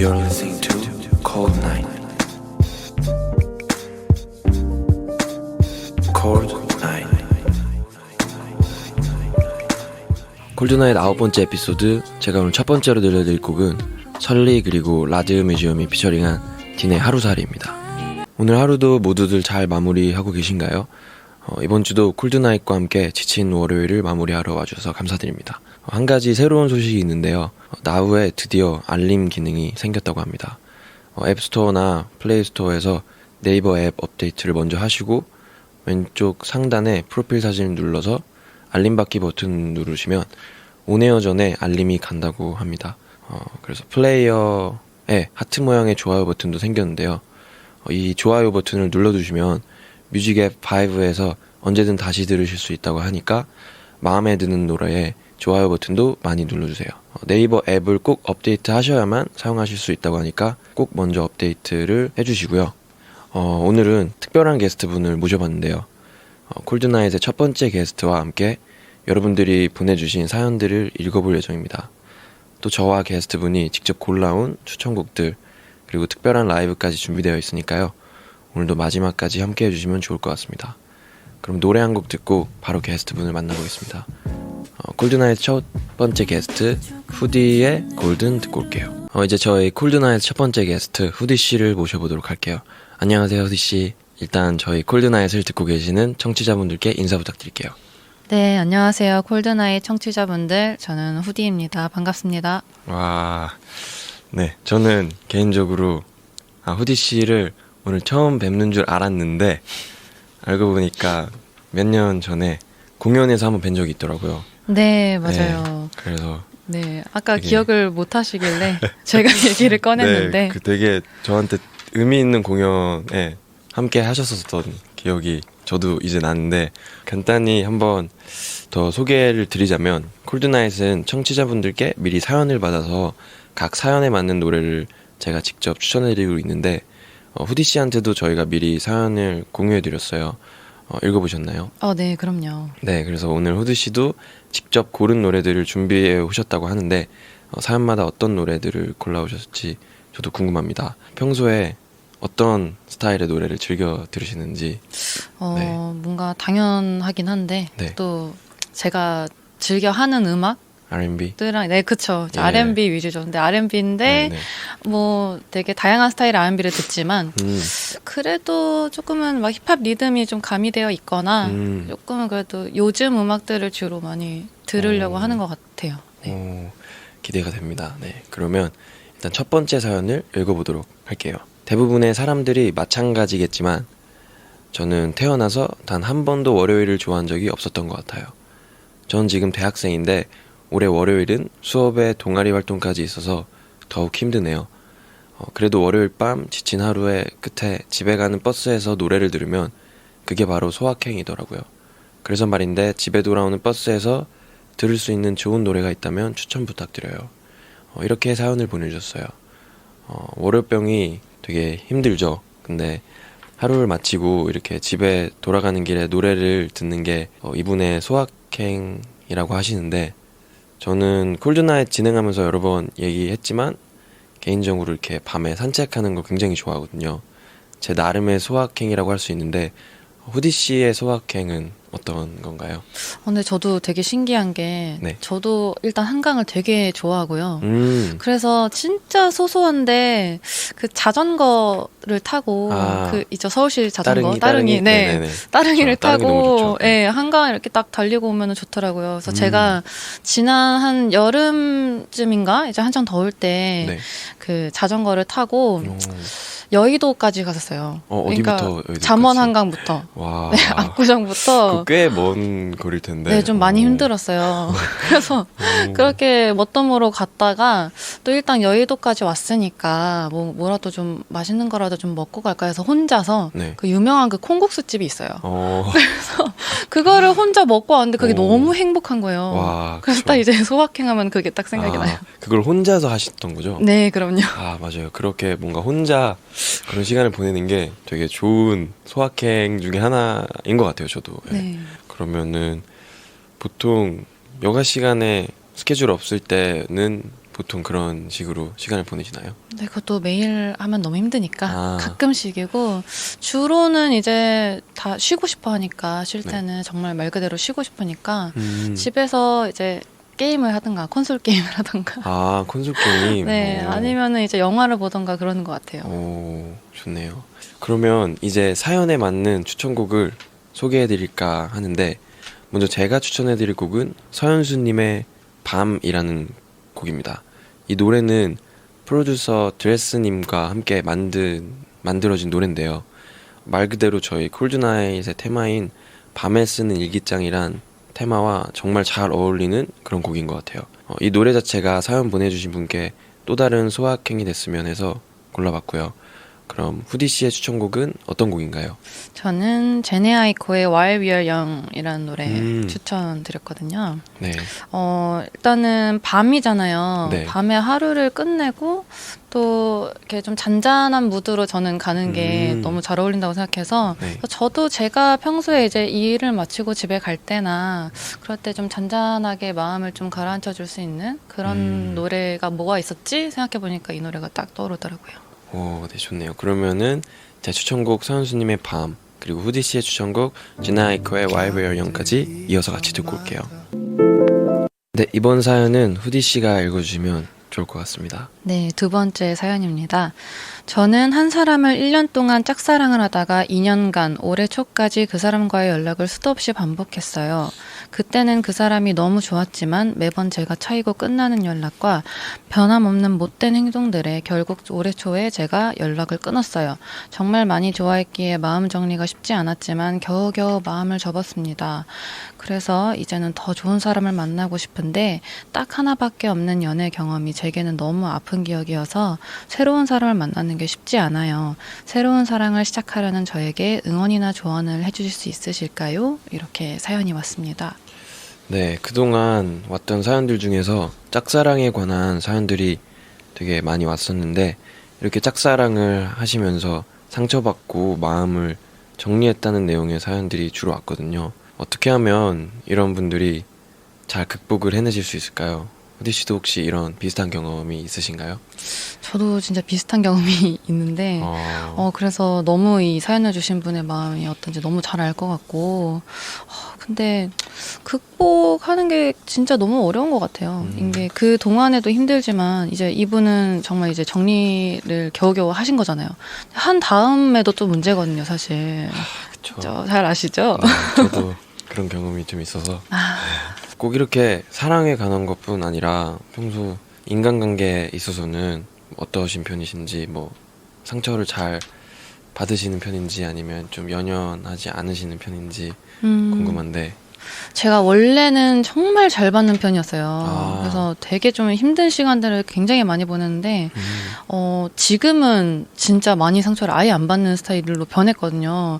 You're listening to Cold Night. Cold Night. 콜드나잇 9번째 에피소드. 제가 오늘 첫 번째로 들려드릴 곡은 설리 그리고 라드 뮤지엄이 피처링한 딘의 하루살이입니다. 오늘 하루도 모두들 잘 마무리하고 계신가요? 이번 주도 콜드나잇과 함께 지친 월요일을 마무리하러 와주셔서 감사드립니다. 한 가지 새로운 소식이 있는데요. 나우에 드디어 알림 기능이 생겼다고 합니다. 앱스토어나 플레이스토어에서 네이버 앱 업데이트를 먼저 하시고 왼쪽 상단에 프로필 사진을 눌러서 알림 받기 버튼 누르시면 온에어 전에 알림이 간다고 합니다. 그래서 플레이어에 하트 모양의 좋아요 버튼도 생겼는데요. 이 좋아요 버튼을 눌러두시면 뮤직 앱 5에서 언제든 다시 들으실 수 있다고 하니까 마음에 드는 노래에 좋아요 버튼도 많이 눌러주세요. 네이버 앱을 꼭 업데이트 하셔야만 사용하실 수 있다고 하니까 꼭 먼저 업데이트를 해주시고요. 오늘은 특별한 게스트분을 모셔봤는데요. 콜드나잇의 첫 번째 게스트와 함께 여러분들이 보내주신 사연들을 읽어볼 예정입니다. 또 저와 게스트분이 직접 골라온 추천곡들 그리고 특별한 라이브까지 준비되어 있으니까요. 오늘도 마지막까지 함께 해주시면 좋을 것 같습니다. 그럼 노래 한 곡 듣고 바로 게스트분을 만나보겠습니다. 콜드나잇 첫 번째 게스트 후디의 골든 듣고 올게요. 이제 저희 콜드나잇 첫 번째 게스트 후디씨를 모셔보도록 할게요. 안녕하세요, 후디씨. 일단 저희 콜드나잇을 듣고 계시는 청취자분들께 인사 부탁드릴게요. 네, 안녕하세요. 콜드나잇 청취자분들. 저는 후디입니다. 반갑습니다. 와, 네, 저는 개인적으로 후디씨를 오늘 처음 뵙는 줄 알았는데 알고 보니까 몇 년 전에 공연에서 한번 뵌 적이 있더라고요. 네, 맞아요. 네, 그래서 네, 아까 되게... 기억을 못 하시길래 제가 얘기를 꺼냈는데 네, 되게 저한테 의미 있는 공연에 함께 하셨었던 기억이 저도 이제 나는데 간단히 한번 더 소개를 드리자면 콜드나잇은 청취자분들께 미리 사연을 받아서 각 사연에 맞는 노래를 제가 직접 추천해드리고 있는데 후디 씨한테도 저희가 미리 사연을 공유해드렸어요. 읽어보셨나요? 네, 그럼요. 네, 그래서 오늘 후디 씨도 직접 고른 노래들을 준비해 오셨다고 하는데 사연마다 어떤 노래들을 골라오셨을지 저도 궁금합니다. 평소에 어떤 스타일의 노래를 즐겨 들으시는지. 네. 뭔가 당연하긴 한데 네. 또 제가 즐겨 하는 음악 R&B? 네, 그쵸. 예. R&B 위주죠. 근데 R&B인데 네. 뭐 되게 다양한 스타일의 R&B를 듣지만 그래도 조금은 막 힙합 리듬이 좀 가미되어 있거나 조금은 그래도 요즘 음악들을 주로 많이 들으려고 하는 것 같아요. 네. 기대가 됩니다. 네, 그러면 일단 첫 번째 사연을 읽어보도록 할게요. 대부분의 사람들이 마찬가지겠지만 저는 태어나서 단 한 번도 월요일을 좋아한 적이 없었던 것 같아요. 전 지금 대학생인데 올해 월요일은 수업에 동아리 활동까지 있어서 더욱 힘드네요. 그래도 월요일 밤 지친 하루의 끝에 집에 가는 버스에서 노래를 들으면 그게 바로 소확행이더라고요. 그래서 말인데 집에 돌아오는 버스에서 들을 수 있는 좋은 노래가 있다면 추천 부탁드려요. 이렇게 사연을 보내주셨어요. 월요병이 되게 힘들죠. 근데 하루를 마치고 이렇게 집에 돌아가는 길에 노래를 듣는 게 이분의 소확행이라고 하시는데 저는 콜드나잇 진행하면서 여러 번 얘기했지만 개인적으로 이렇게 밤에 산책하는 걸 굉장히 좋아하거든요. 제 나름의 소확행이라고 할 수 있는데 후디 씨의 소확행은 어떤 건가요? 근데 저도 되게 신기한 게 네. 저도 일단 한강을 되게 좋아하고요. 그래서 진짜 소소한데 그 자전거를 타고 그 있죠, 서울시 자전거 따릉이 네. 따릉이를 타고 예, 한강 이렇게 딱 달리고 오면 좋더라고요. 그래서 제가 지난 한 여름쯤인가 이제 한창 더울 때 그 자전거를 타고 여의도까지 갔었어요. 어디부터? 그러니까 여의도까지? 잠원 한강부터. 와. 네, 압구정부터. 꽤 먼 거리일 텐데. 네, 좀 많이 힘들었어요. 그래서 그렇게 멋덤으로 갔다가 또 일단 여의도까지 왔으니까 뭐라도 좀 맛있는 거라도 좀 먹고 갈까 해서 혼자서 그 유명한 그 콩국수 집이 있어요. 그래서 그거를 혼자 먹고 왔는데 그게 너무 행복한 거예요. 와, 그래서 딱 이제 소확행하면 그게 딱 생각이 나요. 그걸 혼자서 하셨던 거죠? 네, 그럼요. 맞아요. 그렇게 뭔가 혼자 그런 시간을 보내는 게 되게 좋은 소확행 중에 하나인 것 같아요, 저도. 네. 그러면은 보통 여가 시간에 스케줄 없을 때는 보통 그런 식으로 시간을 보내시나요? 네, 그것도 매일 하면 너무 힘드니까 가끔씩이고, 주로는 이제 다 쉬고 싶어 하니까, 쉴 때는 네. 정말 말 그대로 쉬고 싶으니까 집에서 이제 게임을 하든가 콘솔 게임을 하든가. 아, 콘솔 게임. 네, 아니면은 이제 영화를 보던가 그러는 것 같아요. 오, 좋네요. 그러면 이제 사연에 맞는 추천곡을 소개해드릴까 하는데, 먼저 제가 추천해드릴 곡은 서현수님의 밤이라는 곡입니다. 이 노래는 프로듀서 드레스님과 함께 만들어진 노래인데요. 말 그대로 저희 콜드나잇의 테마인 밤에 쓰는 일기장이란 테마와 정말 잘 어울리는 그런 곡인 것 같아요. 이 노래 자체가 사연 보내주신 분께 또 다른 소확행이 됐으면 해서 골라봤고요. 그럼 후디 씨의 추천곡은 어떤 곡인가요? 저는 제네 아이코의 While We Are Young이라는 노래 추천드렸거든요. 네. 일단은 밤이잖아요. 네. 밤에 하루를 끝내고 또 이렇게 좀 잔잔한 무드로 저는 가는 게 너무 잘 어울린다고 생각해서 네. 저도 제가 평소에 이제 이 일을 마치고 집에 갈 때나 그럴 때 좀 잔잔하게 마음을 좀 가라앉혀 줄 수 있는 그런 노래가 뭐가 있었지 생각해 보니까 이 노래가 딱 떠오르더라고요. 오, 네, 좋네요. 그러면은 제 추천곡 서현수님의 밤, 그리고 후디 씨의 추천곡 제네 아이코의 While We Are Young까지 이어서 같이 듣고 올게요. 네, 이번 사연은 후디 씨가 읽어주시면 좋을 것 같습니다. 네, 두 번째 사연입니다. 저는 한 사람을 1년 동안 짝사랑을 하다가 2년간 올해 초까지 그 사람과의 연락을 수도 없이 반복했어요. 그때는 그 사람이 너무 좋았지만 매번 제가 차이고 끝나는 연락과 변함없는 못된 행동들에 결국 올해 초에 제가 연락을 끊었어요. 정말 많이 좋아했기에 마음 정리가 쉽지 않았지만 겨우겨우 마음을 접었습니다. 그래서 이제는 더 좋은 사람을 만나고 싶은데 딱 하나밖에 없는 연애 경험이 제게는 너무 아픈 기억이어서 새로운 사람을 만나는 게 쉽지 않아요. 새로운 사랑을 시작하려는 저에게 응원이나 조언을 해주실 수 있으실까요? 이렇게 사연이 왔습니다. 네, 그동안 왔던 사연들 중에서 짝사랑에 관한 사연들이 되게 많이 왔었는데 이렇게 짝사랑을 하시면서 상처받고 마음을 정리했다는 내용의 사연들이 주로 왔거든요. 어떻게 하면 이런 분들이 잘 극복을 해내실 수 있을까요? 후디 씨도 혹시 이런 비슷한 경험이 있으신가요? 저도 진짜 비슷한 경험이 있는데 그래서 너무 이 사연을 주신 분의 마음이 어떤지 너무 잘 알 것 같고 근데 극복하는 게 진짜 너무 어려운 것 같아요. 이게 그 동안에도 힘들지만 이제 이분은 정말 이제 정리를 겨우겨우 하신 거잖아요. 한 다음에도 또 문제거든요, 사실. 그쵸. 잘 아시죠? 네, 저도 그런 경험이 좀 있어서 꼭 이렇게 사랑에 관한 것뿐 아니라 평소 인간관계에 있어서는 어떠신 편이신지, 뭐 상처를 잘 받으시는 편인지 아니면 좀 연연하지 않으시는 편인지 궁금한데. 제가 원래는 정말 잘 받는 편이었어요. 그래서 되게 좀 힘든 시간들을 굉장히 많이 보냈는데 지금은 진짜 많이 상처를 아예 안 받는 스타일로 변했거든요.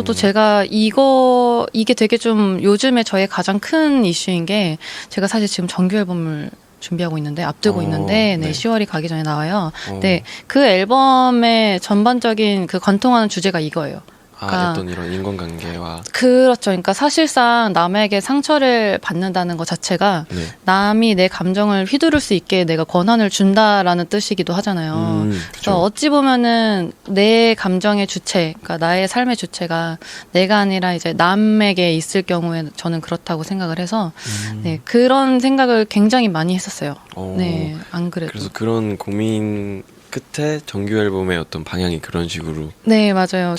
또 제가 이게 되게 좀 요즘에 저의 가장 큰 이슈인 게 제가 사실 지금 정규 앨범을 준비하고 있는데 앞두고 있는데 네, 10월이 가기 전에 나와요. 네, 그 앨범의 전반적인 그 관통하는 주제가 이거예요. 그러니까 어떤 이런 인간관계와 그렇죠. 그러니까 사실상 남에게 상처를 받는다는 것 자체가 남이 내 감정을 휘두를 수 있게 내가 권한을 준다라는 뜻이기도 하잖아요. 그래서 어찌 보면은 내 감정의 주체, 그러니까 나의 삶의 주체가 내가 아니라 이제 남에게 있을 경우에 저는 그렇다고 생각을 해서 네, 그런 생각을 굉장히 많이 했었어요. 네, 안 그래도. 그래서 그런 고민 끝에 정규 앨범의 어떤 방향이 그런 식으로. 네, 맞아요.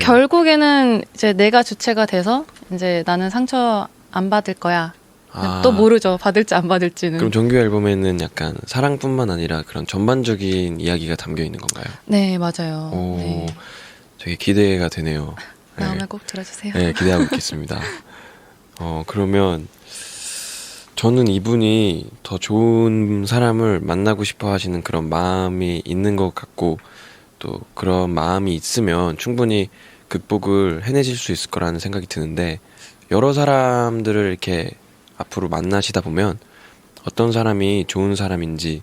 결국에는 이제 내가 주체가 돼서 이제 나는 상처 안 받을 거야. 또 모르죠. 받을지 안 받을지는. 그럼 정규 앨범에는 약간 사랑뿐만 아니라 그런 전반적인 이야기가 담겨 있는 건가요? 네, 맞아요. 네. 되게 기대가 되네요. 다음에 꼭 들어주세요. 네, 기대하고 있겠습니다. 그러면 저는 이분이 더 좋은 사람을 만나고 싶어 하시는 그런 마음이 있는 것 같고, 또 그런 마음이 있으면 충분히 극복을 해내실 수 있을 거라는 생각이 드는데, 여러 사람들을 이렇게 앞으로 만나시다 보면 어떤 사람이 좋은 사람인지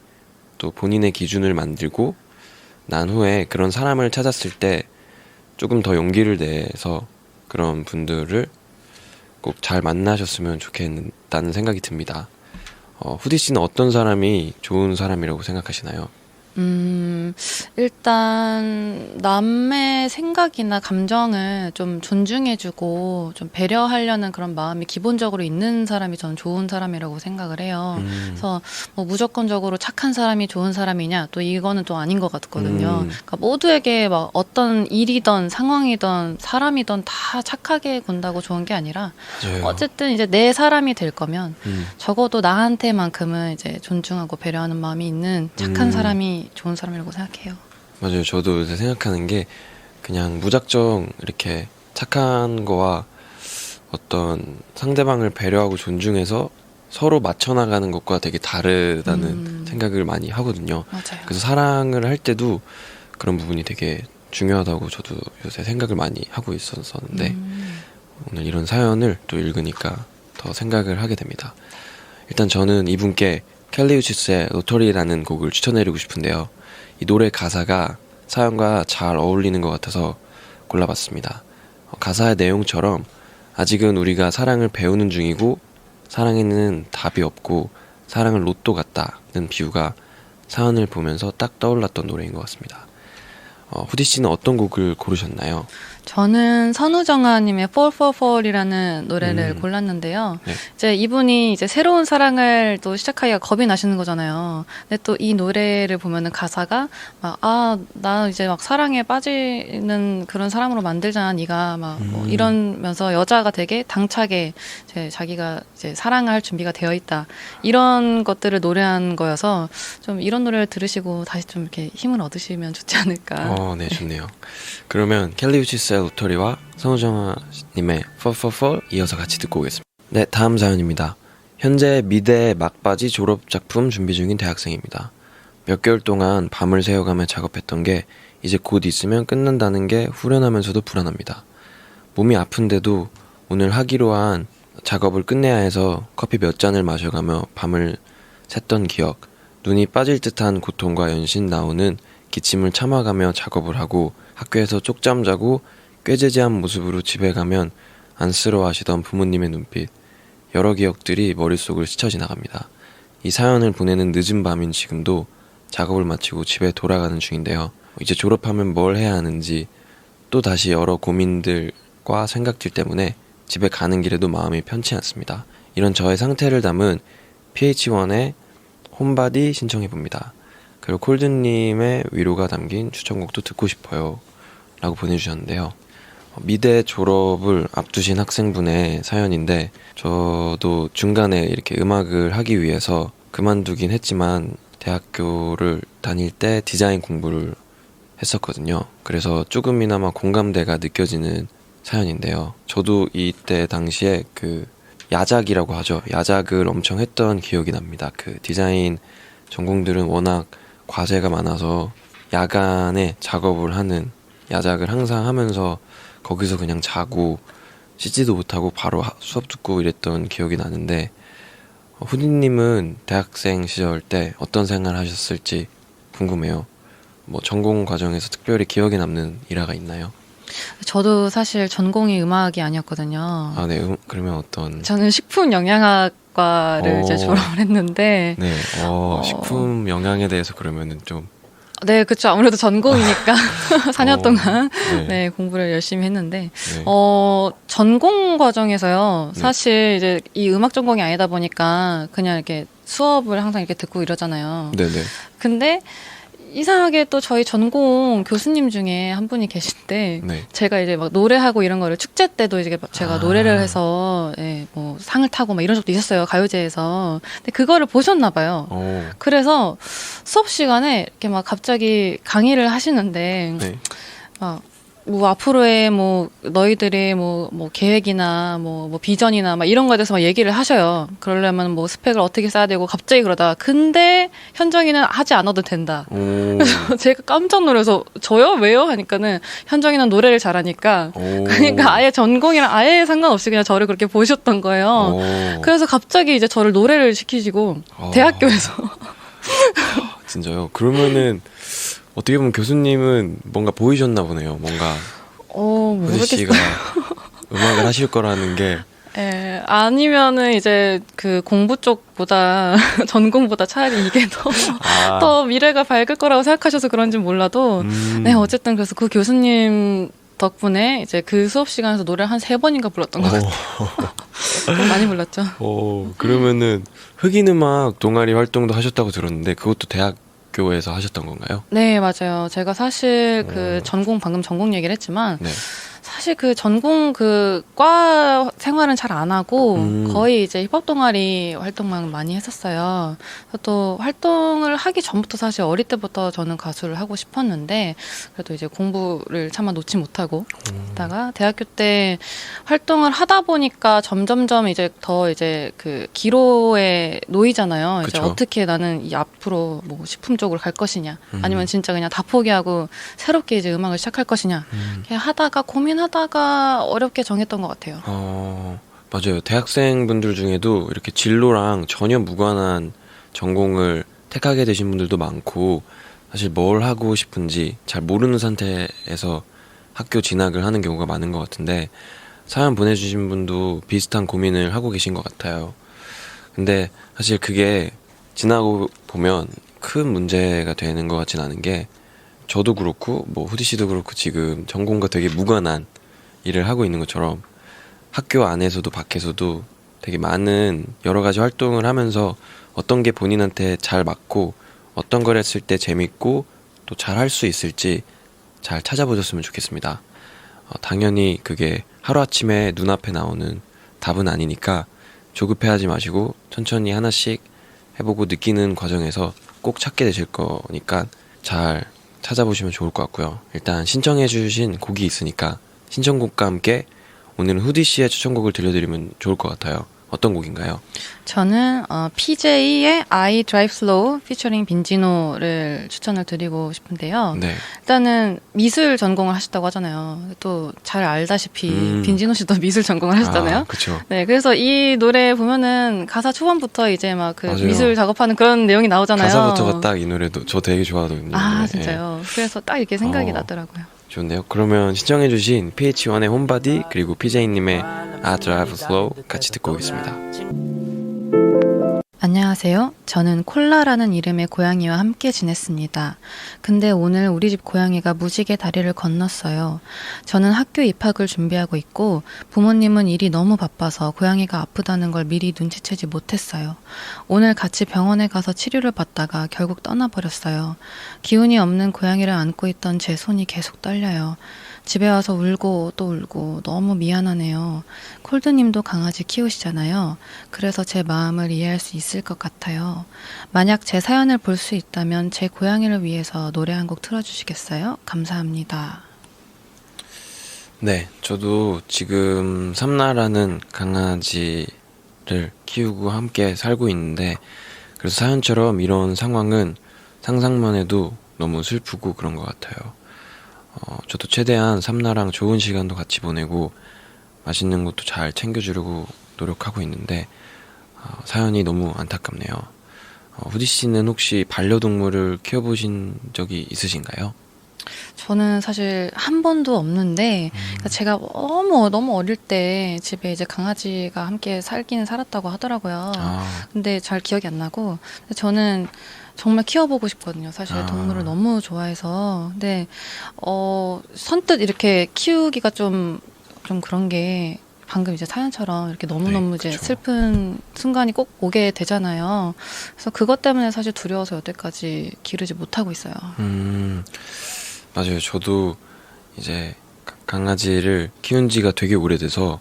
또 본인의 기준을 만들고 난 후에 그런 사람을 찾았을 때 조금 더 용기를 내서 그런 분들을 꼭 잘 만나셨으면 좋겠다는 생각이 듭니다. 후디 씨는 어떤 사람이 좋은 사람이라고 생각하시나요? 일단 남의 생각이나 감정을 좀 존중해주고 좀 배려하려는 그런 마음이 기본적으로 있는 사람이 저는 좋은 사람이라고 생각을 해요. 그래서 뭐 무조건적으로 착한 사람이 좋은 사람이냐 또 이거는 또 아닌 것 같거든요. 그러니까 모두에게 막 어떤 일이든 상황이든 사람이든 다 착하게 군다고 좋은 게 아니라 맞아요. 어쨌든 이제 내 사람이 될 거면 적어도 나한테만큼은 이제 존중하고 배려하는 마음이 있는 착한 사람이 좋은 사람이라고 생각해요. 맞아요. 저도 요새 생각하는 게 그냥 무작정 이렇게 착한 거와 어떤 상대방을 배려하고 존중해서 서로 맞춰나가는 것과 되게 다르다는 생각을 많이 하거든요. 맞아요. 그래서 사랑을 할 때도 그런 부분이 되게 중요하다고 저도 요새 생각을 많이 하고 있었는데 오늘 이런 사연을 또 읽으니까 더 생각을 하게 됩니다. 일단 저는 이분께 켈리 우치스의 로터리라는 곡을 추천해드리고 싶은데요. 이 노래 가사가 사연과 잘 어울리는 것 같아서 골라봤습니다. 가사의 내용처럼 아직은 우리가 사랑을 배우는 중이고 사랑에는 답이 없고 사랑은 로또 같다는 비유가 사연을 보면서 딱 떠올랐던 노래인 것 같습니다. 후디 씨는 어떤 곡을 고르셨나요? 저는 선우정아님의 Fall for Fall이라는 노래를 골랐는데요. 네. 이제 이분이 이제 새로운 사랑을 또 시작하기가 겁이 나시는 거잖아요. 근데 또 이 노래를 보면은 가사가 나 이제 막 사랑에 빠지는 그런 사람으로 만들잖아, 네가 막 뭐 이러면서 여자가 되게 당차게 이제 자기가 이제 사랑을 할 준비가 되어 있다 이런 것들을 노래한 거여서 좀 이런 노래를 들으시고 다시 좀 이렇게 힘을 얻으시면 좋지 않을까. 네, 좋네요. 그러면 켈리 우치스의 로터리와 선우정아님의 Fall for Fall 이어서 같이 듣고 오겠습니다. 네, 다음 사연입니다. 현재 미대 막바지 졸업작품 준비 중인 대학생입니다. 몇 개월 동안 밤을 새워가며 작업했던 게 이제 곧 있으면 끝난다는 게 후련하면서도 불안합니다. 몸이 아픈데도 오늘 하기로 한 작업을 끝내야 해서 커피 몇 잔을 마셔가며 밤을 샜던 기억, 눈이 빠질 듯한 고통과 연신 나오는 기침을 참아가며 작업을 하고 학교에서 쪽잠 자고 꾀재재한 모습으로 집에 가면 안쓰러워하시던 부모님의 눈빛, 여러 기억들이 머릿속을 스쳐 지나갑니다. 이 사연을 보내는 늦은 밤인 지금도 작업을 마치고 집에 돌아가는 중인데요. 이제 졸업하면 뭘 해야 하는지 또 다시 여러 고민들과 생각들 때문에 집에 가는 길에도 마음이 편치 않습니다. 이런 저의 상태를 담은 PH1의 홈바디 신청해봅니다. 그리고 콜드님의 위로가 담긴 추천곡도 듣고 싶어요 라고 보내주셨는데요. 미대 졸업을 앞두신 학생분의 사연인데 저도 중간에 이렇게 음악을 하기 위해서 그만두긴 했지만 대학교를 다닐 때 디자인 공부를 했었거든요. 그래서 조금이나마 공감대가 느껴지는 사연인데요. 저도 이때 당시에 그 야작이라고 하죠. 야작을 엄청 했던 기억이 납니다. 그 디자인 전공들은 워낙 과제가 많아서 야간에 작업을 하는 야작을 항상 하면서 거기서 그냥 자고 씻지도 못하고 바로 수업 듣고 이랬던 기억이 나는데 후디님은 대학생 시절 때 어떤 생활을 하셨을지 궁금해요. 뭐 전공 과정에서 특별히 기억에 남는 일화가 있나요? 저도 사실 전공이 음악이 아니었거든요. 네. 그러면 어떤? 저는 식품 영양학과를 이제 졸업을 했는데. 네. 식품 영양에 대해서 그러면은 좀. 네, 그렇죠. 아무래도 전공이니까 4년 동안 네. 네, 공부를 열심히 했는데 네. 전공 과정에서요. 사실 이제 이 음악 전공이 아니다 보니까 그냥 이렇게 수업을 항상 이렇게 듣고 이러잖아요. 네네. 근데 이상하게 또 저희 전공 교수님 중에 한 분이 계신데 네. 제가 이제 막 노래하고 이런 거를 축제 때도 이제 제가 노래를 해서 뭐 상을 타고 막 이런 적도 있었어요. 가요제에서. 근데 그거를 보셨나 봐요. 그래서 수업 시간에 이렇게 막 갑자기 강의를 하시는데 네. 뭐 앞으로의 뭐 너희들의 뭐 계획이나 뭐 비전이나 막 이런 거에 대해서 막 얘기를 하셔요. 그러려면 뭐 스펙을 어떻게 쌓아야 되고 갑자기 그러다가 근데 현정이는 하지 않아도 된다. 그래서 제가 깜짝 놀라서 저요? 왜요? 하니까는 현정이는 노래를 잘하니까 그러니까 아예 전공이랑 아예 상관없이 그냥 저를 그렇게 보셨던 거예요. 그래서 갑자기 이제 저를 노래를 시키시고 대학교에서 진짜요? 그러면은 어떻게 보면 교수님은 뭔가 보이셨나 보네요. 뭔가 후디 씨가 음악을 하실 거라는 게 예, 아니면은 이제 그 공부 쪽보다 전공보다 차라리 이게 더 미래가 밝을 거라고 생각하셔서 그런지 몰라도 네, 어쨌든 그래서 그 교수님 덕분에 이제 그 수업 시간에서 노래를 한 3번인가 불렀던 것 같아요. 많이 불렀죠. 그러면은 흑인음악 동아리 활동도 하셨다고 들었는데 그것도 대학교에서 하셨던 건가요? 네, 맞아요. 제가 사실 그 방금 전공 얘기를 했지만 네. 사실 그 전공 그 과 생활은 잘 안 하고 거의 이제 힙합 동아리 활동만 많이 했었어요. 또 활동을 하기 전부터 사실 어릴 때부터 저는 가수를 하고 싶었는데 그래도 이제 공부를 차마 놓지 못하고 있다가 대학교 때 활동을 하다 보니까 점점점 이제 더 이제 그 기로에 놓이잖아요. 이제 어떻게 나는 이 앞으로 뭐 식품 쪽으로 갈 것이냐 아니면 진짜 그냥 다 포기하고 새롭게 이제 음악을 시작할 것이냐 그냥 하다가 고민하다가 어렵게 정했던 것 같아요. 맞아요. 대학생분들 중에도 이렇게 진로랑 전혀 무관한 전공을 택하게 되신 분들도 많고 사실 뭘 하고 싶은지 잘 모르는 상태에서 학교 진학을 하는 경우가 많은 것 같은데 사연 보내주신 분도 비슷한 고민을 하고 계신 것 같아요. 근데 사실 그게 지나고 보면 큰 문제가 되는 것 같진 않은 게 저도 그렇고 뭐 후디 씨도 그렇고 지금 전공과 되게 무관한 일을 하고 있는 것처럼 학교 안에서도 밖에서도 되게 많은 여러 가지 활동을 하면서 어떤 게 본인한테 잘 맞고 어떤 걸 했을 때 재밌고 또 잘 할 수 있을지 잘 찾아보셨으면 좋겠습니다. 당연히 그게 하루아침에 눈앞에 나오는 답은 아니니까 조급해하지 마시고 천천히 하나씩 해보고 느끼는 과정에서 꼭 찾게 되실 거니까 잘 찾아보시면 좋을 것 같고요. 일단 신청해 주신 곡이 있으니까 신청곡과 함께 오늘은 후디 씨의 추천곡을 들려드리면 좋을 것 같아요. 어떤 곡인가요? 저는 PJ의 I Drive Slow 피처링 빈지노를 추천을 드리고 싶은데요. 네. 일단은 미술 전공을 하셨다고 하잖아요. 또 잘 알다시피 빈지노 씨도 미술 전공을 하셨잖아요. 그렇죠. 네, 그래서 이 노래 보면은 가사 초반부터 이제 막 그 미술 작업하는 그런 내용이 나오잖아요. 가사부터가 딱 이 노래도 저 되게 좋아하거든요. 아, 진짜요? 그래서 딱 이렇게 생각이 나더라고요. 좋네요. 그러면 신청해주신 PH1의 홈바디 그리고 PJ님의 I Drive Slow 같이 듣고 오겠습니다. 안녕하세요. 저는 콜라라는 이름의 고양이와 함께 지냈습니다. 근데 오늘 우리 집 고양이가 무지개 다리를 건넜어요. 저는 학교 입학을 준비하고 있고 부모님은 일이 너무 바빠서 고양이가 아프다는 걸 미리 눈치채지 못했어요. 오늘 같이 병원에 가서 치료를 받다가 결국 떠나버렸어요. 기운이 없는 고양이를 안고 있던 제 손이 계속 떨려요. 집에 와서 울고 또 울고 너무 미안하네요. 콜드님도 강아지 키우시잖아요. 그래서 제 마음을 이해할 수 있을 것 같아요. 만약 제 사연을 볼 수 있다면 제 고양이를 위해서 노래 한 곡 틀어주시겠어요? 감사합니다. 네, 저도 지금 삼나라는 강아지를 키우고 함께 살고 있는데 그래서 사연처럼 이런 상황은 상상만 해도 너무 슬프고 그런 것 같아요. 저도 최대한 삼나랑 좋은 시간도 같이 보내고 맛있는 것도 잘 챙겨주려고 노력하고 있는데 사연이 너무 안타깝네요. 후디 씨는 혹시 반려동물을 키워보신 적이 있으신가요? 저는 사실 한 번도 없는데 제가 너무 어릴 때 집에 이제 강아지가 함께 살기는 살았다고 하더라고요. 근데 잘 기억이 안 나고 저는 정말 키워보고 싶거든요. 사실 동물을 너무 좋아해서. 근데 선뜻 이렇게 키우기가 좀 그런 게 방금 이제 사연처럼 이렇게 너무너무 이제 슬픈 순간이 꼭 오게 되잖아요. 그래서 그것 때문에 사실 두려워서 여태까지 기르지 못하고 있어요. 맞아요. 저도 이제 강아지를 키운 지가 되게 오래돼서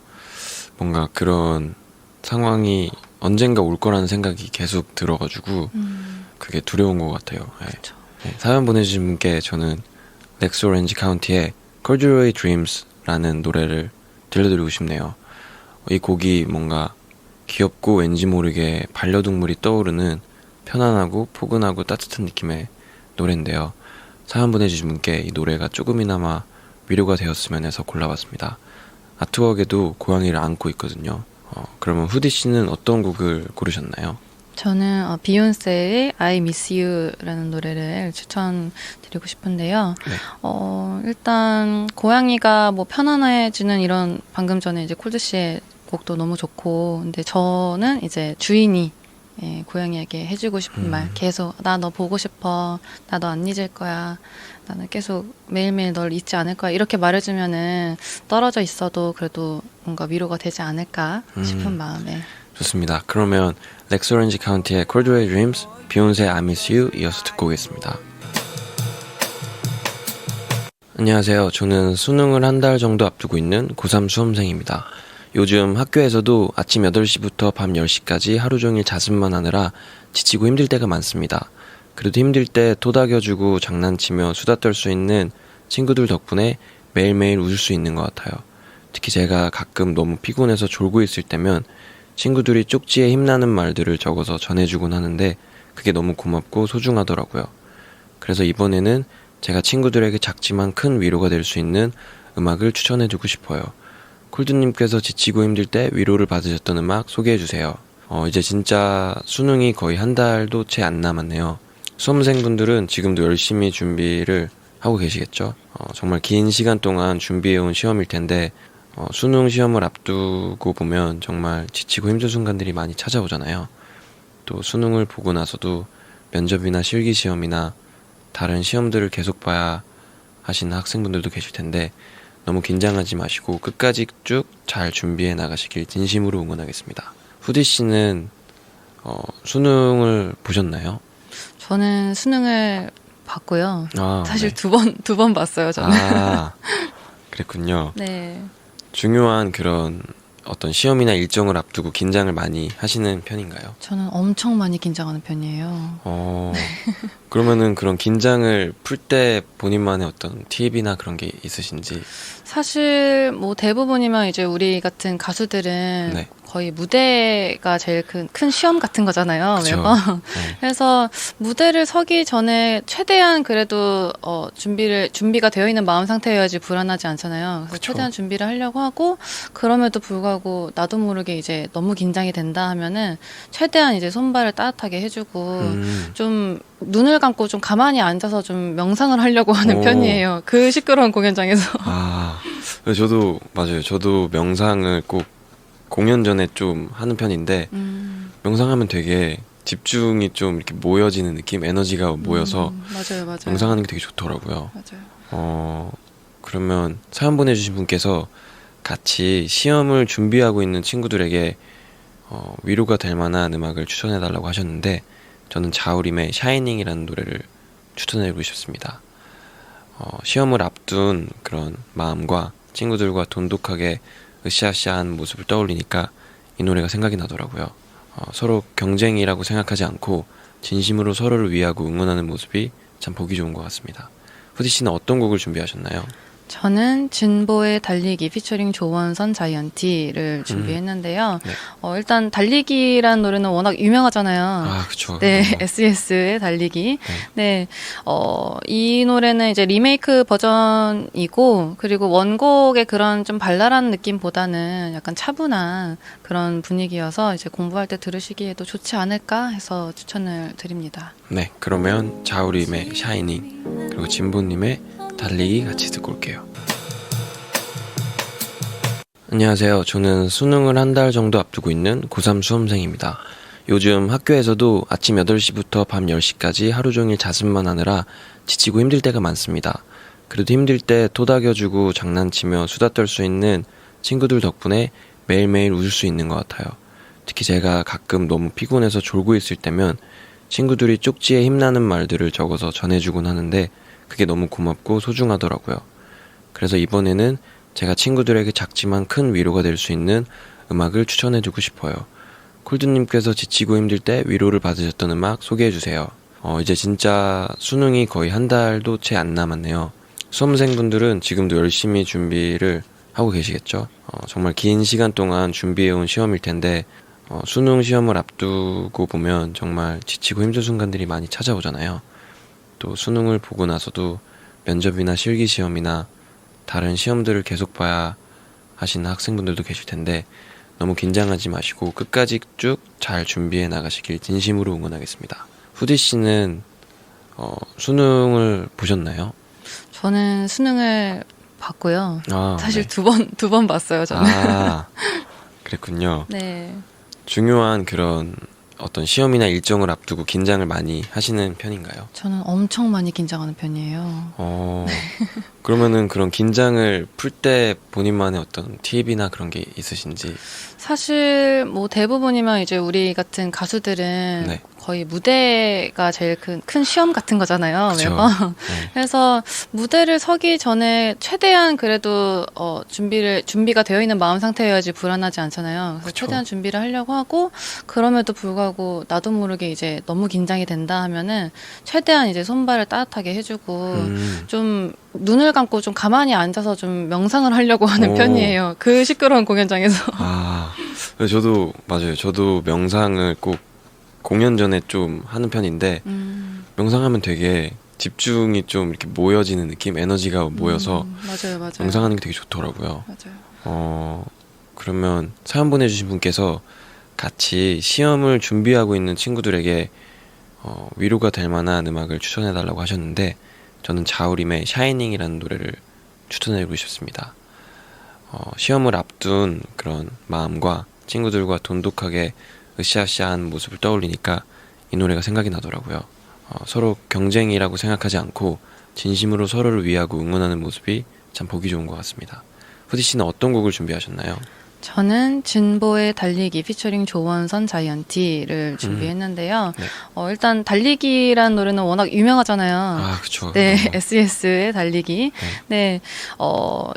뭔가 그런 상황이 언젠가 올 거라는 생각이 계속 들어가지고 그게 두려운 것 같아요. 네. 네, 사연 보내주신 분께 저는 넥스 오렌지 카운티의 Corduroy Dreams라는 노래를 들려드리고 싶네요. 이 곡이 뭔가 귀엽고 왠지 모르게 반려동물이 떠오르는 편안하고 포근하고 따뜻한 느낌의 노래인데요. 사연 보내주신 분께 이 노래가 조금이나마 위로가 되었으면 해서 골라봤습니다. 아트웍에도 고양이를 안고 있거든요. 그러면 후디 씨는 어떤 곡을 고르셨나요? 저는 비욘세의 I Miss You라는 노래를 추천드리고 싶은데요. 네. 일단 고양이가 뭐 편안해지는 이런 방금 전에 이제 콜드 씨의 곡도 너무 좋고, 근데 저는 이제 주인이 예, 고양이에게 해주고 싶은 말 계속 나 너 보고 싶어, 나 너 안 잊을 거야, 나는 계속 매일매일 널 잊지 않을 거야 이렇게 말해주면은 떨어져 있어도 그래도 뭔가 위로가 되지 않을까 싶은 마음에. 좋습니다. 그러면 렉스 오렌지 카운티의 Cold Ray Dreams, 비욘세의 I Miss You 이어서 듣고 오겠습니다. 안녕하세요. 저는 수능을 한 달 정도 앞두고 있는 고3 수험생입니다. 요즘 학교에서도 아침 8시부터 밤 10시까지 하루 종일 자습만 하느라 지치고 힘들 때가 많습니다. 그래도 힘들 때 토닥여주고 장난치며 수다 떨 수 있는 친구들 덕분에 매일매일 웃을 수 있는 것 같아요. 특히 제가 가끔 너무 피곤해서 졸고 있을 때면 친구들이 쪽지에 힘나는 말들을 적어서 전해주곤 하는데 그게 너무 고맙고 소중하더라고요. 그래서 이번에는 제가 친구들에게 작지만 큰 위로가 될 수 있는 음악을 추천해주고 싶어요. 콜드님께서 지치고 힘들 때 위로를 받으셨던 음악 소개해주세요. 이제 진짜 수능이 거의 한 달도 채 안 남았네요. 수험생분들은 지금도 열심히 준비를 하고 계시겠죠? 정말 긴 시간 동안 준비해온 시험일 텐데 수능 시험을 앞두고 보면 정말 지치고 힘든 순간들이 많이 찾아오잖아요. 또 수능을 보고 나서도 면접이나 실기시험이나 다른 시험들을 계속 봐야 하시는 학생분들도 계실 텐데 너무 긴장하지 마시고 끝까지 쭉 잘 준비해 나가시길 진심으로 응원하겠습니다. 후디 씨는 수능을 보셨나요? 저는 수능을 봤고요. 사실 네. 두 번 봤어요, 저는. 그랬군요. 네. 중요한 그런 어떤 시험이나 일정을 앞두고 긴장을 많이 하시는 편인가요? 저는 엄청 많이 긴장하는 편이에요. 그러면은 그런 긴장을 풀 때 본인만의 어떤 팁이나 그런 게 있으신지? 사실 뭐 대부분이면 이제 우리 같은 가수들은 네. 거의 무대가 제일 큰 시험 같은 거잖아요. 그쵸. 매번. 네. 그래서 무대를 서기 전에 최대한 그래도 준비가 되어 있는 마음 상태여야지 불안하지 않잖아요. 그래서 그쵸. 최대한 준비를 하려고 하고 그럼에도 불구하고 나도 모르게 이제 너무 긴장이 된다 하면은 최대한 이제 손발을 따뜻하게 해주고 좀 눈을 감고 좀 가만히 앉아서 좀 명상을 하려고 하는 편이에요. 그 시끄러운 공연장에서. 저도 맞아요. 저도 명상을 꼭 공연 전에 좀 하는 편인데 명상하면 되게 집중이 좀 이렇게 모여지는 느낌, 에너지가 모여서 맞아요. 명상하는 게 되게 좋더라고요. 맞아요. 그러면 사연 보내주신 분께서 같이 시험을 준비하고 있는 친구들에게 위로가 될 만한 음악을 추천해달라고 하셨는데 저는 자우림의 샤이닝이라는 노래를 추천해드리고 싶습니다. 시험을 앞둔 그런 마음과 친구들과 돈독하게 으쌰으쌰한 모습을 떠올리니까 이 노래가 생각이 나더라고요. 서로 경쟁이라고 생각하지 않고 진심으로 서로를 위하고 응원하는 모습이 참 보기 좋은 것 같습니다. 후디 씨는 어떤 곡을 준비하셨나요? 저는 진보의 달리기 피처링 조원선 자이언티를 준비했는데요. 네. 일단 달리기라는 노래는 워낙 유명하잖아요. 그쵸. 네, SES의 달리기. 네. 이 노래는 이제 리메이크 버전이고 그리고 원곡의 그런 좀 발랄한 느낌보다는 약간 차분한 그런 분위기여서 이제 공부할 때 들으시기에도 좋지 않을까 해서 추천을 드립니다. 네, 그러면 자우림의 샤이닝 그리고 진보님의 달리기 같이 듣고 올게요. 안녕하세요. 저는 수능을 한 달 정도 앞두고 있는 고3 수험생입니다. 요즘 학교에서도 아침 8시부터 밤 10시까지 하루 종일 자습만 하느라 지치고 힘들 때가 많습니다. 그래도 힘들 때 토닥여주고 장난치며 수다 떨 수 있는 친구들 덕분에 매일매일 웃을 수 있는 것 같아요. 특히 제가 가끔 너무 피곤해서 졸고 있을 때면 친구들이 쪽지에 힘나는 말들을 적어서 전해주곤 하는데 그게 너무 고맙고 소중하더라고요. 그래서 이번에는 제가 친구들에게 작지만 큰 위로가 될 수 있는 음악을 추천해주고 싶어요. 콜드님께서 지치고 힘들 때 위로를 받으셨던 음악 소개해주세요. 이제 진짜 수능이 거의 한 달도 채 안 남았네요. 수험생분들은 지금도 열심히 준비를 하고 계시겠죠? 정말 긴 시간 동안 준비해온 시험일 텐데 수능 시험을 앞두고 보면 정말 지치고 힘든 순간들이 많이 찾아오잖아요. 또 수능을 보고 나서도 면접이나 실기시험이나 다른 시험들을 계속 봐야 하시는 학생분들도 계실 텐데 너무 긴장하지 마시고 끝까지 쭉 잘 준비해 나가시길 진심으로 응원하겠습니다. 후디 씨는 수능을 보셨나요? 저는 수능을 봤고요. 사실 네. 두 번 봤어요, 저는. 그랬군요. 네. 중요한 그런 어떤 시험이나 일정을 앞두고 긴장을 많이 하시는 편인가요? 저는 엄청 많이 긴장하는 편이에요. 그러면은 그런 긴장을 풀 때 본인만의 어떤 팁이나 그런 게 있으신지? 사실 뭐 대부분이면 이제 우리 같은 가수들은 네. 거의 무대가 제일 큰 시험 같은 거잖아요. 그쵸. 매번. 네. 그래서 무대를 서기 전에 최대한 그래도 준비가 되어 있는 마음 상태여야지 불안하지 않잖아요. 그래서 그쵸. 최대한 준비를 하려고 하고 그럼에도 불구하고 나도 모르게 이제 너무 긴장이 된다 하면은 최대한 이제 손발을 따뜻하게 해주고 좀 눈을 감고 좀 가만히 앉아서 좀 명상을 하려고 하는 편이에요. 그 시끄러운 공연장에서. 저도 맞아요. 저도 명상을 꼭 공연 전에 좀 하는 편인데 명상하면 되게 집중이 좀 이렇게 모여지는 느낌, 에너지가 모여서 맞아요. 명상하는 게 되게 좋더라고요. 맞아요. 그러면 사연 보내주신 분께서 같이 시험을 준비하고 있는 친구들에게 위로가 될 만한 음악을 추천해달라고 하셨는데 저는 자우림의 샤이닝이라는 노래를 추천해드리고 싶습니다. 시험을 앞둔 그런 마음과 친구들과 돈독하게 으쌰으쌰한 모습을 떠올리니까 이 노래가 생각이 나더라고요. 서로 경쟁이라고 생각하지 않고 진심으로 서로를 위하고 응원하는 모습이 참 보기 좋은 것 같습니다. 후디 씨는 어떤 곡을 준비하셨나요? 저는 진보의 달리기 피처링 조원선 자이언티를 준비했는데요. 네. 일단 달리기라는 노래는 워낙 유명하잖아요. 그쵸. 네, SES의 달리기. 네,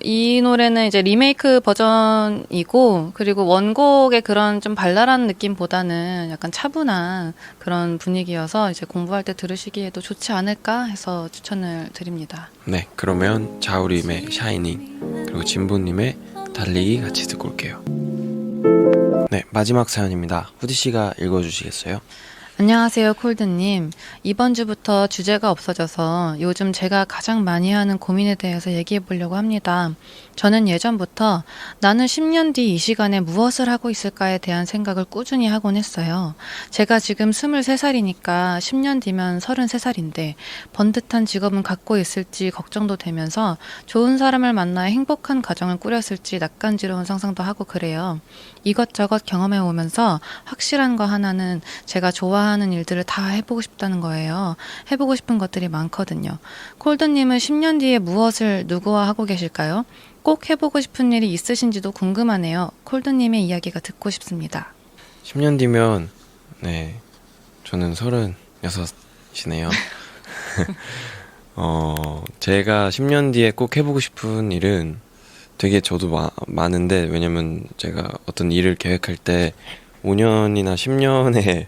이 노래는 이제 리메이크 버전이고 그리고 원곡의 그런 좀 발랄한 느낌보다는 약간 차분한 그런 분위기여서 이제 공부할 때 들으시기에도 좋지 않을까 해서 추천을 드립니다. 네, 그러면 자우림의 샤이닝 그리고 진보님의 달리기 같이 듣고 올게요. 네, 마지막 사연입니다. 후디 씨가 읽어주시겠어요? 안녕하세요, 콜드님. 이번 주부터 주제가 없어져서 요즘 제가 가장 많이 하는 고민에 대해서 얘기해 보려고 합니다. 저는 예전부터 나는 10년 뒤 이 시간에 무엇을 하고 있을까에 대한 생각을 꾸준히 하곤 했어요. 제가 지금 23살이니까 10년 뒤면 33살인데 번듯한 직업은 갖고 있을지 걱정도 되면서 좋은 사람을 만나 행복한 가정을 꾸렸을지 낯간지러운 상상도 하고 그래요. 이것저것 경험해 오면서 확실한 거 하나는 제가 좋아하는 일들을 다 해보고 싶다는 거예요. 해보고 싶은 것들이 많거든요. 콜드님은 10년 뒤에 무엇을 누구와 하고 계실까요? 꼭 해보고 싶은 일이 있으신지도 궁금하네요. 콜드님의 이야기가 듣고 싶습니다. 10년 뒤면 네, 저는 36이네요. 제가 10년 뒤에 꼭 해보고 싶은 일은 되게 저도 많은데 왜냐면 제가 어떤 일을 계획할 때 5년이나 10년의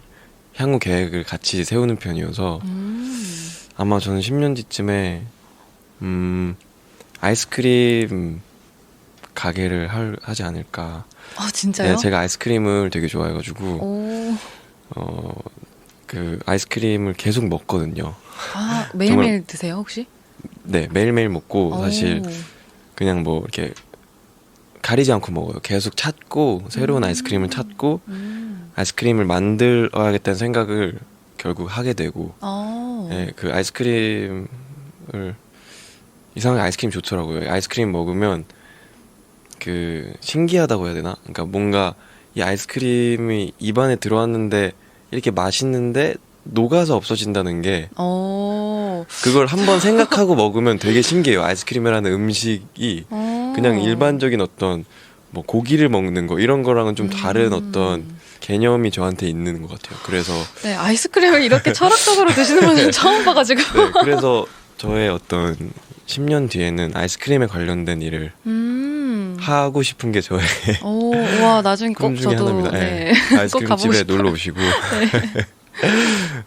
향후 계획을 같이 세우는 편이어서 아마 저는 10년 뒤쯤에 아이스크림 가게를 하지 않을까. 진짜요? 네, 제가 아이스크림을 되게 좋아해가지고 그 아이스크림을 계속 먹거든요. 매일매일 정말, 드세요 혹시? 네, 매일매일 먹고 사실 그냥 뭐 이렇게 가리지 않고 먹어요. 계속 찾고 새로운 아이스크림을 찾고 아이스크림을 만들어야겠다는 생각을 결국 하게 되고 네, 그 아이스크림을 이상하게 아이스크림 좋더라고요. 아이스크림 먹으면 그 신기하다고 해야 되나? 그러니까 뭔가 이 아이스크림이 입안에 들어왔는데 이렇게 맛있는데 녹아서 없어진다는 게 그걸 한번 생각하고 먹으면 되게 신기해요. 아이스크림이라는 음식이 그냥 일반적인 어떤 뭐 고기를 먹는 거 이런 거랑은 좀 다른 어떤 개념이 저한테 있는 것 같아요. 그래서 네, 아이스크림을 이렇게 철학적으로 드시는 분은 처음 봐가지고 네, 그래서 저의 어떤 10년 뒤에는 아이스크림에 관련된 일을 하고 싶은 게 저의 와 나중에 꼭 꿈 중에 저도 하나입니다. 네. 아이스크림 꼭 가보고 집에 싶어요. 놀러 오시고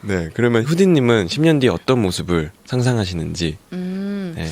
네, 그러면 후디님은 10년 뒤에 어떤 모습을 상상하시는지 네.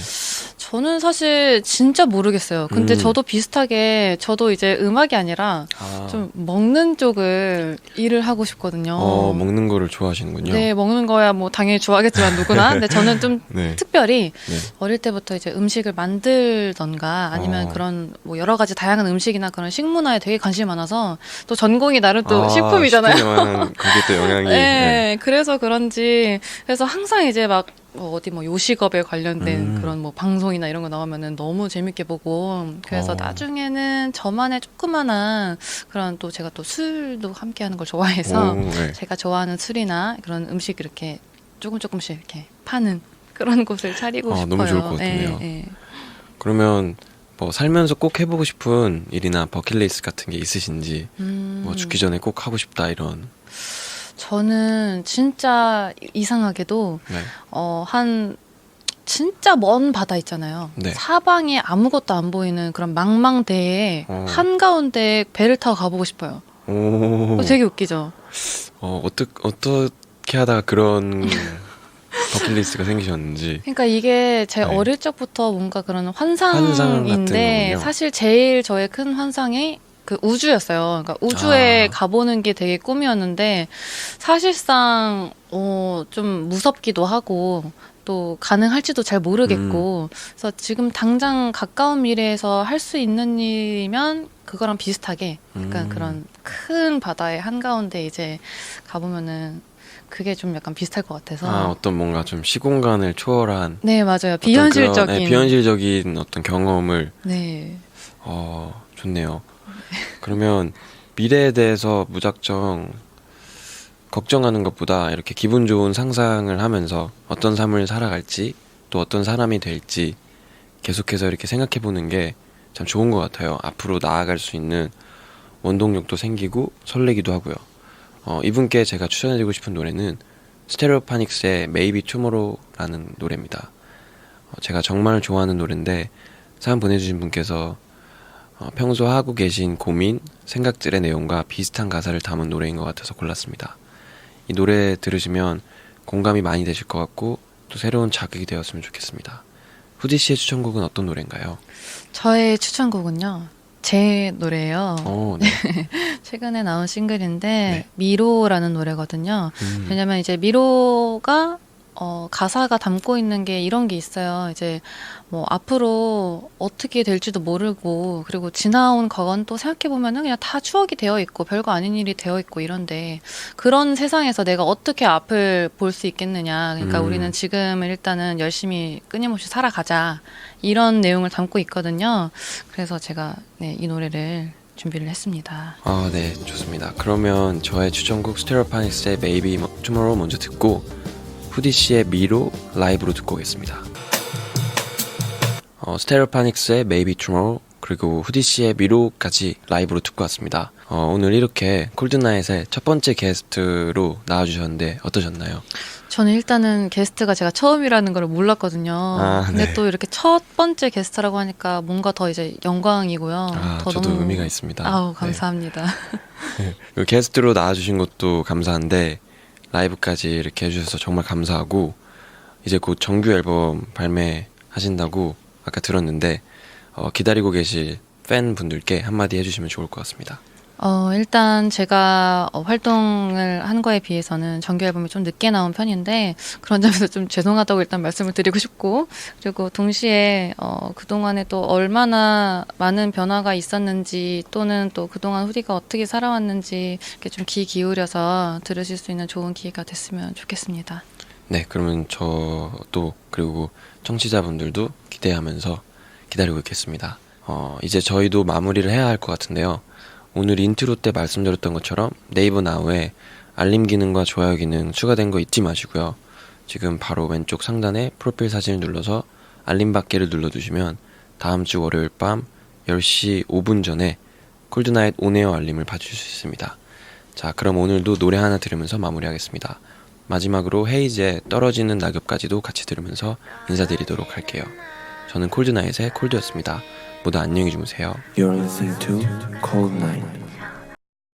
저는 사실 진짜 모르겠어요. 근데 저도 비슷하게 저도 이제 음악이 아니라 좀 먹는 쪽을 일을 하고 싶거든요. 먹는 거를 좋아하시는군요. 네, 먹는 거야 뭐 당연히 좋아하겠지만 누구나. 근데 저는 좀 네. 특별히 어릴 때부터 이제 음식을 만들던가 아니면 그런 뭐 여러 가지 다양한 음식이나 그런 식문화에 되게 관심이 많아서 또 전공이 나름 또 식품이잖아요. 식품에 그게 또 영향이. 네, 그래서 그런지 그래서 항상 이제 막 뭐 어디 뭐 요식업에 관련된 그런 뭐 방송이나 이런 거 나오면은 너무 재밌게 보고 그래서 나중에는 저만의 조그만한 그런 또 제가 또 술도 함께 하는 걸 좋아해서 네. 제가 좋아하는 술이나 그런 음식 이렇게 조금씩 이렇게 파는 그런 곳을 차리고 싶어요. 너무 좋을 것 같네요. 네. 그러면 뭐 살면서 꼭 해보고 싶은 일이나 버킷리스트 같은 게 있으신지 뭐 죽기 전에 꼭 하고 싶다 이런. 저는 진짜 이상하게도 네. 한 진짜 먼 바다 있잖아요. 네. 사방에 아무것도 안 보이는 그런 망망대해 한가운데 배를 타고 가보고 싶어요. 되게 웃기죠? 어떻게 하다가 그런 버킷리스트가 생기셨는지. 그러니까 이게 제 네. 어릴 적부터 뭔가 그런 환상인데 사실 제일 저의 큰 환상이 그 우주였어요. 그러니까 우주에 가보는 게 되게 꿈이었는데 사실상 좀 무섭기도 하고 또 가능할지도 잘 모르겠고 그래서 지금 당장 가까운 미래에서 할 수 있는 일이면 그거랑 비슷하게 약간 그런 큰 바다의 한가운데 이제 가보면은 그게 좀 약간 비슷할 것 같아서 어떤 뭔가 좀 시공간을 초월한 네 맞아요 비현실적인 비현실적인 어떤 경험을 네 좋네요. 그러면 미래에 대해서 무작정 걱정하는 것보다 이렇게 기분 좋은 상상을 하면서 어떤 삶을 살아갈지 또 어떤 사람이 될지 계속해서 이렇게 생각해 보는 게 참 좋은 것 같아요. 앞으로 나아갈 수 있는 원동력도 생기고 설레기도 하고요. 이분께 제가 추천해드리고 싶은 노래는 스테레오파닉스의 Maybe Tomorrow라는 노래입니다. 제가 정말 좋아하는 노래인데 사연 보내주신 분께서 평소 하고 계신 고민, 생각들의 내용과 비슷한 가사를 담은 노래인 것 같아서 골랐습니다. 이 노래 들으시면 공감이 많이 되실 것 같고 또 새로운 자극이 되었으면 좋겠습니다. 후디 씨의 추천곡은 어떤 노래인가요? 저의 추천곡은요. 제 노래예요. 네. 최근에 나온 싱글인데 네. 미로라는 노래거든요. 왜냐면 이제 미로가 가사가 담고 있는 게 이런 게 있어요. 이제 뭐 앞으로 어떻게 될지도 모르고 그리고 지나온 건 또 생각해 보면은 그냥 다 추억이 되어 있고 별거 아닌 일이 되어 있고 이런데 그런 세상에서 내가 어떻게 앞을 볼 수 있겠느냐. 그러니까 우리는 지금을 일단은 열심히 끊임없이 살아가자 이런 내용을 담고 있거든요. 그래서 제가 이 노래를 준비를 했습니다. 네, 좋습니다. 그러면 저의 추천곡 스테레오파닉스의 Maybe Tomorrow 먼저 듣고 후디 씨의 미로 라이브로 듣고 오겠습니다. 스테레오파닉스의 Maybe Tomorrow 그리고 후디 씨의 미로까지 라이브로 듣고 왔습니다. 오늘 이렇게 콜드나잇의 첫 번째 게스트로 나와주셨는데 어떠셨나요? 저는 일단은 게스트가 제가 처음이라는 걸 몰랐거든요. 근데 또 이렇게 첫 번째 게스트라고 하니까 뭔가 더 이제 영광이고요. 저도 너무 의미가 있습니다. 감사합니다. 네. 게스트로 나와주신 것도 감사한데 라이브까지 이렇게 해주셔서 정말 감사하고 이제 곧 정규 앨범 발매하신다고 아까 들었는데 기다리고 계실 팬분들께 한마디 해주시면 좋을 것 같습니다. 일단 제가 활동을 한 거에 비해서는 정규 앨범이 좀 늦게 나온 편인데 그런 점에서 좀 죄송하다고 일단 말씀을 드리고 싶고 그리고 동시에 그동안에 또 얼마나 많은 변화가 있었는지 또는 또 그동안 후디가 어떻게 살아왔는지 이렇게 좀 귀 기울여서 들으실 수 있는 좋은 기회가 됐으면 좋겠습니다. 네, 그러면 저도 그리고 청취자분들도 기대하면서 기다리고 있겠습니다. 이제 저희도 마무리를 해야 할 것 같은데요. 오늘 인트로 때 말씀드렸던 것처럼 네이버 나우에 알림 기능과 좋아요 기능 추가된 거 잊지 마시고요. 지금 바로 왼쪽 상단에 프로필 사진을 눌러서 알림 받기를 눌러두시면 다음 주 월요일 밤 10시 5분 전에 콜드나잇 온에어 알림을 받으실 수 있습니다. 자, 그럼 오늘도 노래 하나 들으면서 마무리하겠습니다. 마지막으로 헤이즈의 떨어지는 낙엽까지도 같이 들으면서 인사드리도록 할게요. 저는 콜드나잇의 콜드였습니다. 모두 안녕히 주무세요. You're listening to Cold Night.